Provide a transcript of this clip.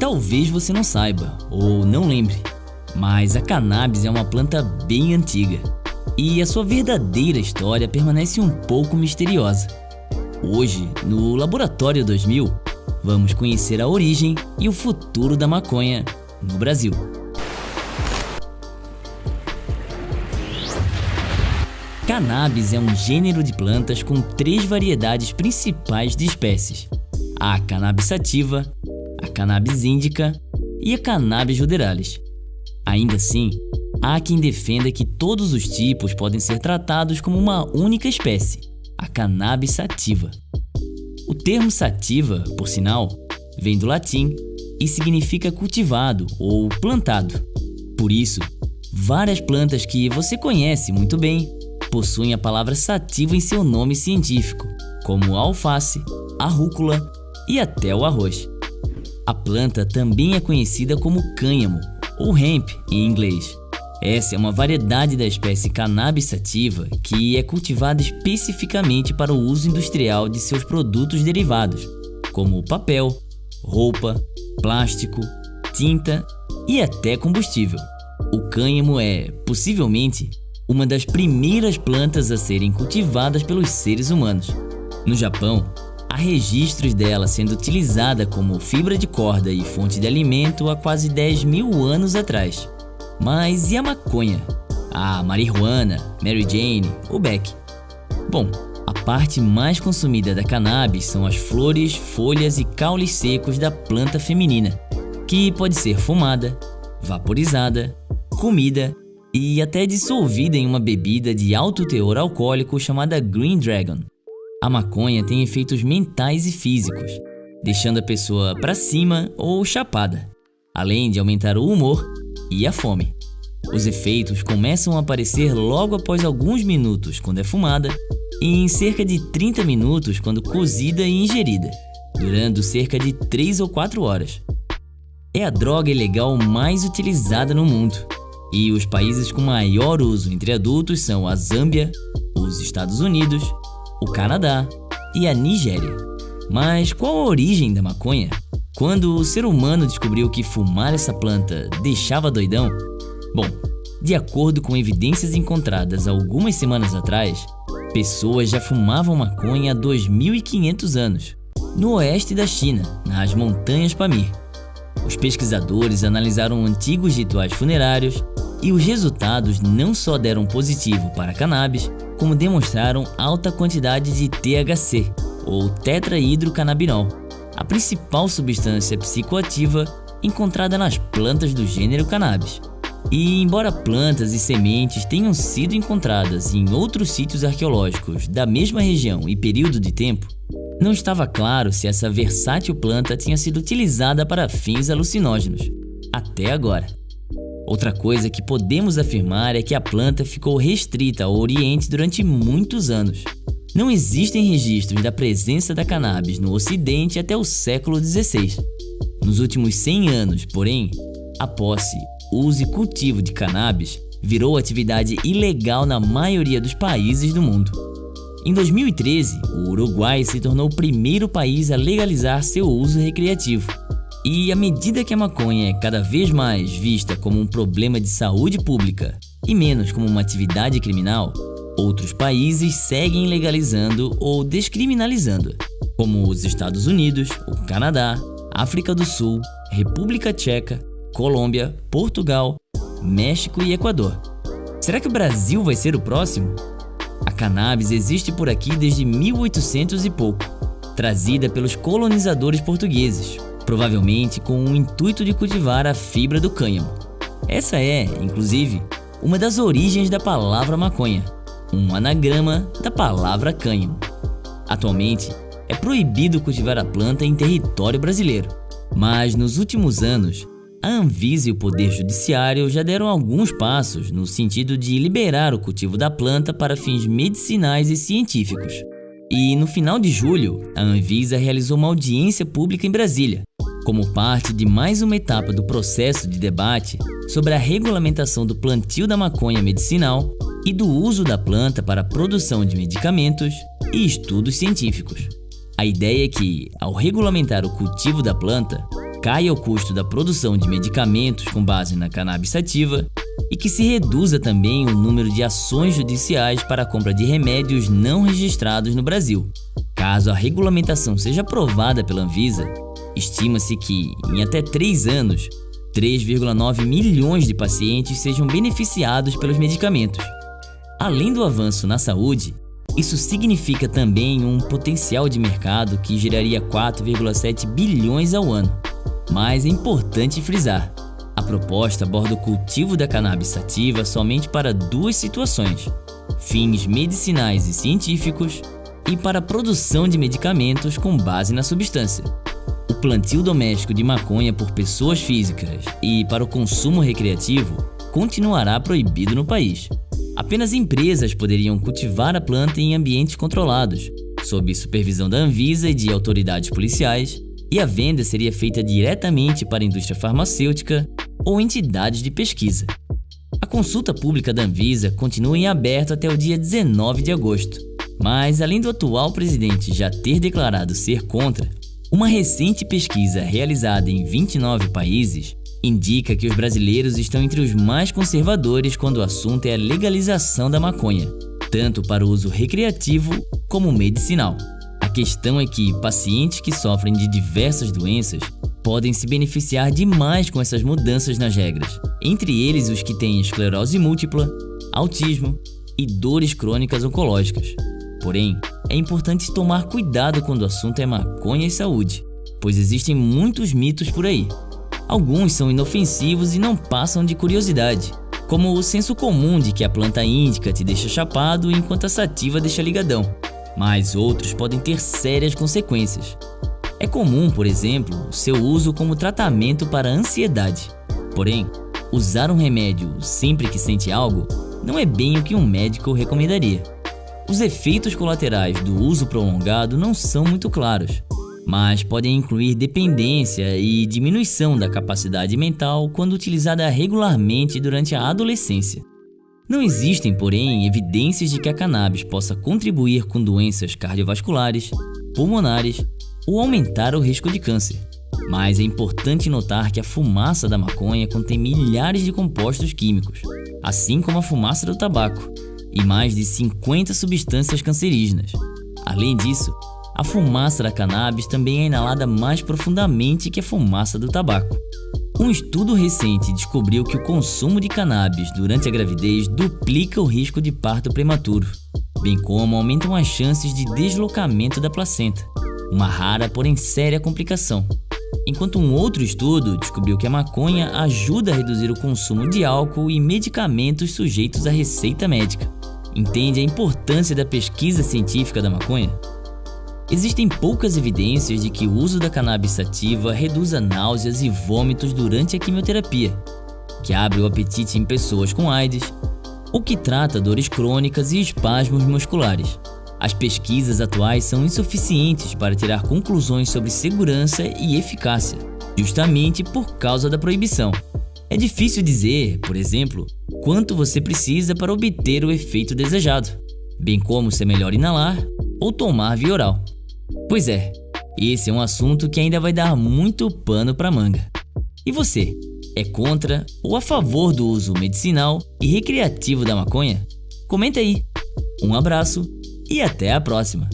Talvez você não saiba ou não lembre, mas a cannabis é uma planta bem antiga e a sua verdadeira história permanece um pouco misteriosa. Hoje, no Laboratório 2000, vamos conhecer a origem e o futuro da maconha no Brasil. Cannabis é um gênero de plantas com 3 variedades principais de espécies: a Cannabis sativa, a Cannabis indica e a Cannabis ruderalis. Ainda assim, há quem defenda que todos os tipos podem ser tratados como uma única espécie, a Cannabis sativa. O termo sativa, por sinal, vem do latim e significa cultivado ou plantado. Por isso, várias plantas que você conhece muito bem possuem a palavra sativa em seu nome científico, como a alface, a rúcula e até o arroz. A planta também é conhecida como cânhamo, ou hemp em inglês. Essa é uma variedade da espécie Cannabis sativa que é cultivada especificamente para o uso industrial de seus produtos derivados, como papel, roupa, plástico, tinta e até combustível. O cânhamo é, possivelmente, uma das primeiras plantas a serem cultivadas pelos seres humanos. No Japão, há registros dela sendo utilizada como fibra de corda e fonte de alimento há quase 10.000 anos atrás. Mas e a maconha? A marihuana, Mary Jane ou Beck? Bom, a parte mais consumida da cannabis são as flores, folhas e caules secos da planta feminina, que pode ser fumada, vaporizada, comida e até dissolvida em uma bebida de alto teor alcoólico chamada Green Dragon. A maconha tem efeitos mentais e físicos, deixando a pessoa para cima ou chapada, além de aumentar o humor e a fome. Os efeitos começam a aparecer logo após alguns minutos quando é fumada e em cerca de 30 minutos quando cozida e ingerida, durando cerca de 3 ou 4 horas. É a droga ilegal mais utilizada no mundo, e os países com maior uso entre adultos são a Zâmbia, os Estados Unidos, o Canadá e a Nigéria. Mas qual a origem da maconha? Quando o ser humano descobriu que fumar essa planta deixava doidão? Bom, de acordo com evidências encontradas algumas semanas atrás, pessoas já fumavam maconha há 2.500 anos, no oeste da China, nas montanhas Pamir. Os pesquisadores analisaram antigos rituais funerários e os resultados não só deram positivo para a cannabis, como demonstraram alta quantidade de THC, ou tetrahidrocannabinol, a principal substância psicoativa encontrada nas plantas do gênero cannabis. E embora plantas e sementes tenham sido encontradas em outros sítios arqueológicos da mesma região e período de tempo, não estava claro se essa versátil planta tinha sido utilizada para fins alucinógenos, até agora. Outra coisa que podemos afirmar é que a planta ficou restrita ao Oriente durante muitos anos. Não existem registros da presença da cannabis no Ocidente até o século XVI. Nos últimos 100 anos, porém, a posse, uso e cultivo de cannabis virou atividade ilegal na maioria dos países do mundo. Em 2013, o Uruguai se tornou o primeiro país a legalizar seu uso recreativo. E à medida que a maconha é cada vez mais vista como um problema de saúde pública e menos como uma atividade criminal, outros países seguem legalizando ou descriminalizando, como os Estados Unidos, o Canadá, África do Sul, República Tcheca, Colômbia, Portugal, México e Equador. Será que o Brasil vai ser o próximo? A cannabis existe por aqui desde 1800 e pouco, trazida pelos colonizadores portugueses, provavelmente com o intuito de cultivar a fibra do cânhamo. Essa é, inclusive, uma das origens da palavra maconha, um anagrama da palavra cânhamo. Atualmente, é proibido cultivar a planta em território brasileiro, mas nos últimos anos, a Anvisa e o Poder Judiciário já deram alguns passos no sentido de liberar o cultivo da planta para fins medicinais e científicos. E no final de julho, a Anvisa realizou uma audiência pública em Brasília, como parte de mais uma etapa do processo de debate sobre a regulamentação do plantio da maconha medicinal e do uso da planta para a produção de medicamentos e estudos científicos. A ideia é que, ao regulamentar o cultivo da planta, caia o custo da produção de medicamentos com base na cannabis sativa e que se reduza também o número de ações judiciais para a compra de remédios não registrados no Brasil. Caso a regulamentação seja aprovada pela Anvisa, estima-se que, em até 3 anos, 3,9 milhões de pacientes sejam beneficiados pelos medicamentos. Além do avanço na saúde, isso significa também um potencial de mercado que geraria 4,7 bilhões ao ano. Mas é importante frisar, a proposta aborda o cultivo da cannabis sativa somente para 2 situações: fins medicinais e científicos e para a produção de medicamentos com base na substância. O plantio doméstico de maconha por pessoas físicas e para o consumo recreativo continuará proibido no país. Apenas empresas poderiam cultivar a planta em ambientes controlados, sob supervisão da Anvisa e de autoridades policiais, e a venda seria feita diretamente para a indústria farmacêutica ou entidades de pesquisa. A consulta pública da Anvisa continua em aberto até o dia 19 de agosto, mas além do atual presidente já ter declarado ser contra, uma recente pesquisa realizada em 29 países indica que os brasileiros estão entre os mais conservadores quando o assunto é a legalização da maconha, tanto para o uso recreativo como medicinal. A questão é que pacientes que sofrem de diversas doenças podem se beneficiar demais com essas mudanças nas regras, entre eles os que têm esclerose múltipla, autismo e dores crônicas oncológicas. Porém, é importante tomar cuidado quando o assunto é maconha e saúde, pois existem muitos mitos por aí. Alguns são inofensivos e não passam de curiosidade, como o senso comum de que a planta índica te deixa chapado enquanto a sativa deixa ligadão, mas outros podem ter sérias consequências. É comum, por exemplo, o seu uso como tratamento para a ansiedade. Porém, usar um remédio sempre que sente algo não é bem o que um médico recomendaria. Os efeitos colaterais do uso prolongado não são muito claros, mas podem incluir dependência e diminuição da capacidade mental quando utilizada regularmente durante a adolescência. Não existem, porém, evidências de que a cannabis possa contribuir com doenças cardiovasculares, pulmonares ou aumentar o risco de câncer. Mas é importante notar que a fumaça da maconha contém milhares de compostos químicos, assim como a fumaça do tabaco, e mais de 50 substâncias cancerígenas. Além disso, a fumaça da cannabis também é inalada mais profundamente que a fumaça do tabaco. Um estudo recente descobriu que o consumo de cannabis durante a gravidez duplica o risco de parto prematuro, bem como aumentam as chances de deslocamento da placenta, uma rara porém séria complicação. Enquanto um outro estudo descobriu que a maconha ajuda a reduzir o consumo de álcool e medicamentos sujeitos à receita médica. Entende a importância da pesquisa científica da maconha? Existem poucas evidências de que o uso da cannabis sativa reduza náuseas e vômitos durante a quimioterapia, que abre o apetite em pessoas com AIDS, ou que trata dores crônicas e espasmos musculares. As pesquisas atuais são insuficientes para tirar conclusões sobre segurança e eficácia, justamente por causa da proibição. É difícil dizer, por exemplo, quanto você precisa para obter o efeito desejado, bem como se é melhor inalar ou tomar via oral. Pois é, esse é um assunto que ainda vai dar muito pano para manga. E você, é contra ou a favor do uso medicinal e recreativo da maconha? Comenta aí. Um abraço e até a próxima!